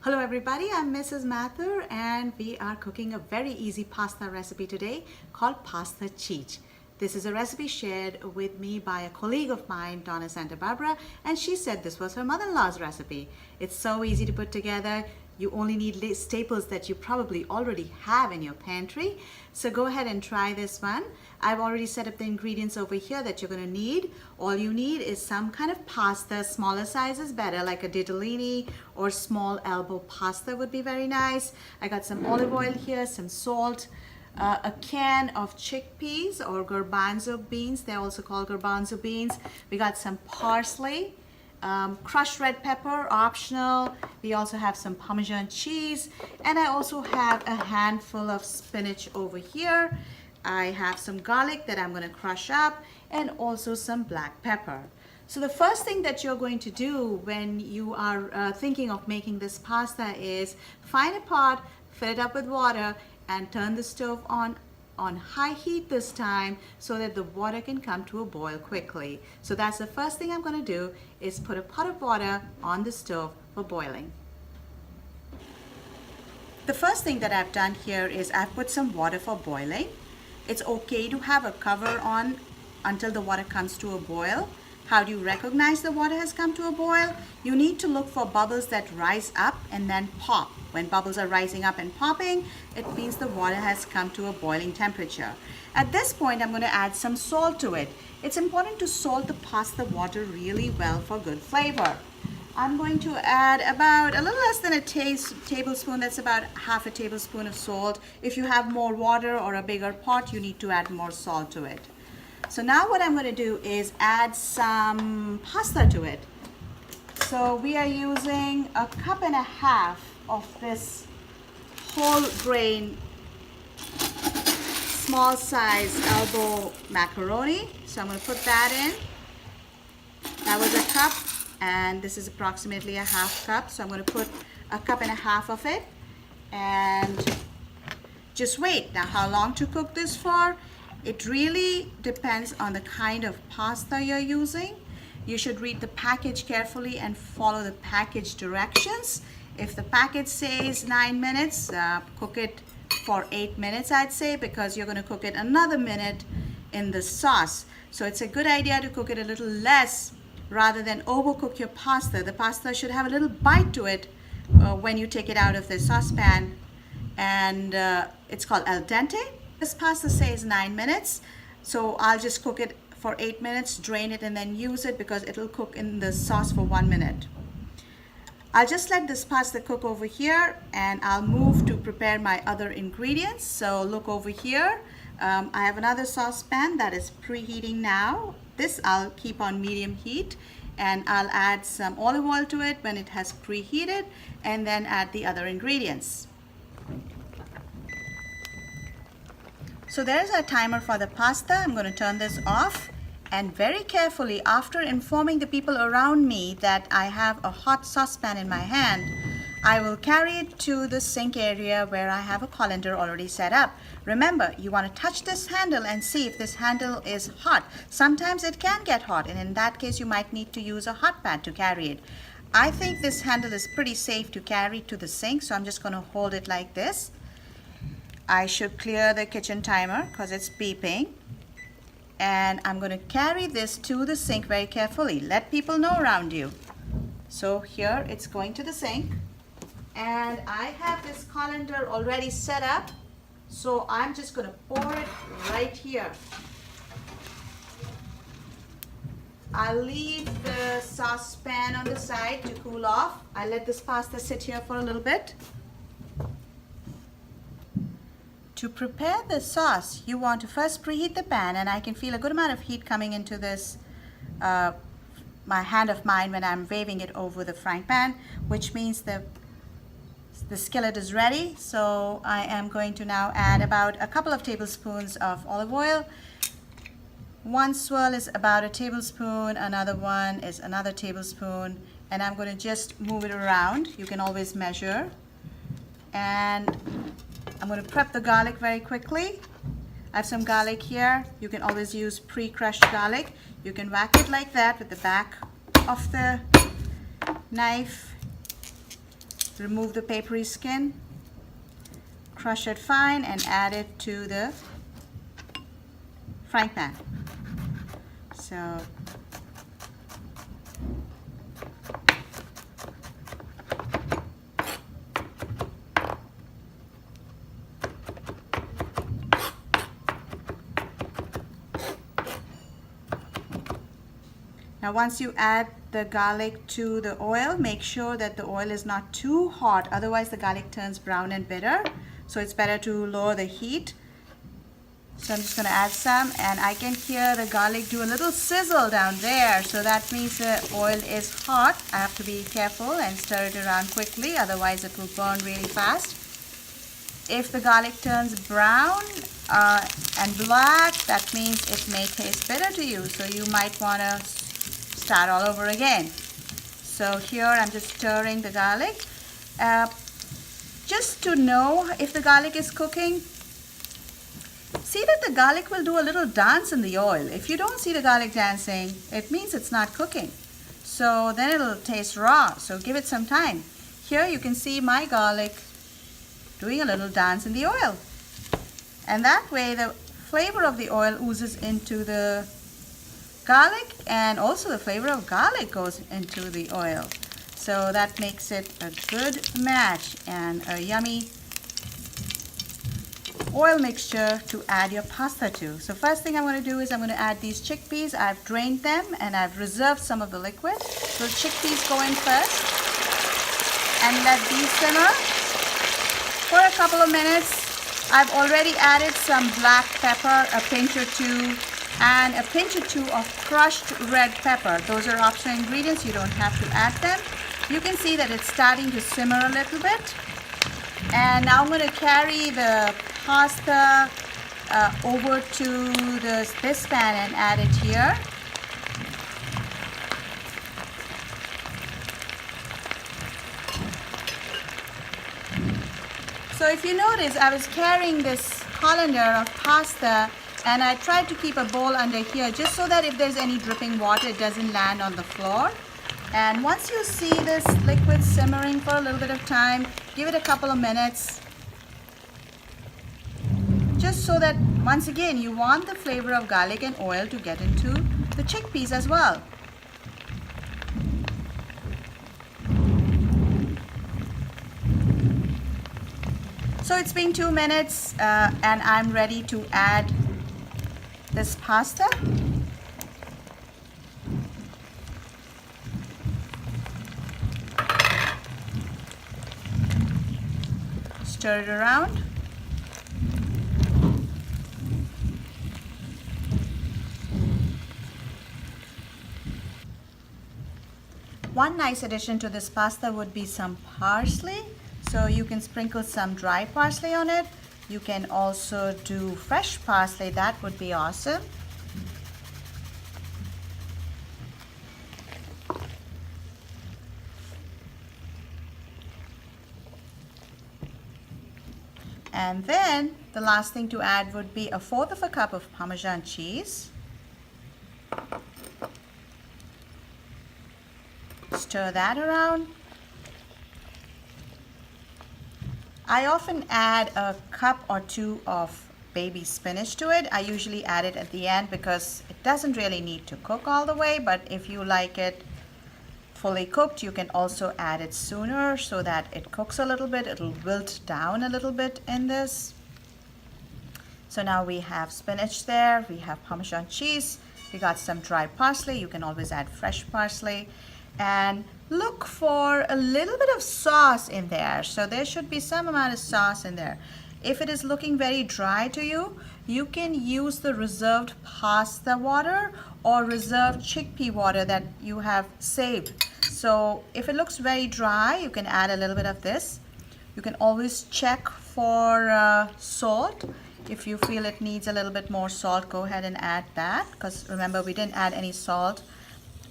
Hello everybody, I'm Mrs. Mathur and we are cooking a very easy pasta recipe today called pasta cheese. This is a recipe shared with me by a colleague of mine, Donna Santa Barbara, and she said this was her mother-in-law's recipe. It's so easy to put together. You only need staples that you probably already have in your pantry. So go ahead and try this one. I've already set up the ingredients over here that you're going to need. All you need is some kind of pasta. Smaller size is better, like a ditalini or small elbow pasta would be very nice. I got some olive oil here, some salt, a can of chickpeas or garbanzo beans. They're also called garbanzo beans. We got some parsley. Crushed red pepper, optional. We also have some Parmesan cheese, and I also have a handful of spinach over here. I have some garlic that I'm going to crush up, and also some black pepper. So the first thing that you're going to do when you are thinking of making this pasta is find a pot, fill it up with water, and turn the stove on high heat this time so that the water can come to a boil quickly. So that's the first thing I'm going to do, is put a pot of water on the stove for boiling. The first thing that I've done here is I've put some water for boiling. It's okay to have a cover on until the water comes to a boil. How do you recognize the water has come to a boil? You need to look for bubbles that rise up and then pop. When bubbles are rising up and popping, it means the water has come to a boiling temperature. At this point, I'm going to add some salt to it. It's important to salt the pasta water really well for good flavor. I'm going to add about a little less than a tablespoon. That's about half a tablespoon of salt. If you have more water or a bigger pot, you need to add more salt to it. So now what I'm going to do is add some pasta to it. So we are using 1.5 cups of this whole grain, small size elbow macaroni. So I'm going to put that in. That was 1 cup, and this is approximately 1/2 cup. So I'm going to put 1.5 cups of it and just wait. Now, how long to cook this for? It really depends on the kind of pasta you're using. You should read the package carefully and follow the package directions. If the package says 9 minutes, cook it for 8 minutes, I'd say, because you're going to cook it another minute in the sauce. So it's a good idea to cook it a little less rather than overcook your pasta. The pasta should have a little bite to it when you take it out of the saucepan, and it's called al dente. This pasta says 9 minutes, so I'll just cook it for 8 minutes, drain it, and then use it because it'll cook in the sauce for 1 minute. I'll just let this pasta cook over here, and I'll move to prepare my other ingredients. So look over here. I have another saucepan that is preheating now. This I'll keep on medium heat, and I'll add some olive oil to it when it has preheated, and then add the other ingredients. So there's our timer for the pasta. I'm going to turn this off, and very carefully, after informing the people around me that I have a hot saucepan in my hand, I will carry it to the sink area where I have a colander already set up. Remember, you want to touch this handle and see if this handle is hot. Sometimes it can get hot, and in that case you might need to use a hot pad to carry it. I think this handle is pretty safe to carry to the sink, so I'm just going to hold it like this. I should clear the kitchen timer because it's beeping. And I'm going to carry this to the sink very carefully. Let people know around you. So here it's going to the sink. And I have this colander already set up. So I'm just going to pour it right here. I'll leave the saucepan on the side to cool off. I let this pasta sit here for a little bit. To prepare the sauce, you want to first preheat the pan, and I can feel a good amount of heat coming into this my hand of mine when I'm waving it over the frying pan, which means the skillet is ready. So I am going to now add about a couple of tablespoons of olive oil. One swirl is about a tablespoon, another one is another tablespoon, and I'm going to just move it around. You can always measure. And I'm going to prep the garlic very quickly. I have some garlic here. You can always use pre-crushed garlic. You can whack it like that with the back of the knife remove the papery skin, crush it fine, and add it to the frying pan. So now once you add the garlic to the oil, make sure that the oil is not too hot, otherwise the garlic turns brown and bitter. So it's better to lower the heat. So I'm just going to add some, and I can hear the garlic do a little sizzle down there. So that means the oil is hot. I have to be careful and stir it around quickly, otherwise it will burn really fast. If the garlic turns brown and black, that means it may taste bitter to you. So you might want to start all over again. So here I'm just stirring the garlic. Just to know if the garlic is cooking, see that the garlic will do a little dance in the oil. If you don't see the garlic dancing, it means it's not cooking. So then it'll taste raw. So give it some time. Here you can see my garlic doing a little dance in the oil. And that way the flavor of the oil oozes into the garlic, and also the flavor of garlic goes into the oil. So that makes it a good match and a yummy oil mixture to add your pasta to. So first thing I'm going to do is I'm going to add these chickpeas. I've drained them and I've reserved some of the liquid. So chickpeas go in first and let these simmer for a couple of minutes. I've already added some black pepper, a pinch or two, and a pinch or two of crushed red pepper. Those are optional ingredients. You don't have to add them. You can see that it's starting to simmer a little bit. And now I'm going to carry the pasta over to this pan and add it here. So if you notice, I was carrying this colander of pasta and I tried to keep a bowl under here just so that if there's any dripping water, it doesn't land on the floor. And once you see this liquid simmering for a little bit of time, give it a couple of minutes. Just so that, once again, you want the flavor of garlic and oil to get into the chickpeas as well. So it's been 2 minutes and I'm ready to add this pasta. Stir it around. One nice addition to this pasta would be some parsley. So you can sprinkle some dry parsley on it. You can also do fresh parsley. That would be awesome. And then the last thing to add would be 1/4 cup of Parmesan cheese. Stir that around. I often add a cup or two of baby spinach to it. I usually add it at the end because it doesn't really need to cook all the way, but if you like it fully cooked, you can also add it sooner so that it cooks a little bit. It'll wilt down a little bit in this. So now we have spinach there, we have Parmesan cheese, we got some dry parsley. You can always add fresh parsley. And look for a little bit of sauce in there. So there should be some amount of sauce in there. If it is looking very dry to you, you can use the reserved pasta water or reserved chickpea water that you have saved. So if it looks very dry, you can add a little bit of this. You can always check for salt. If you feel it needs a little bit more salt, go ahead and add that, because remember, we didn't add any salt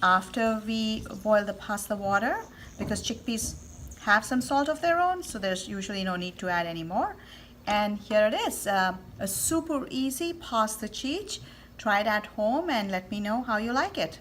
after we boil the pasta water because chickpeas have some salt of their own, so there's usually no need to add any more. And here it is, a super easy pasta cheese. Try it at home and let me know how you like it.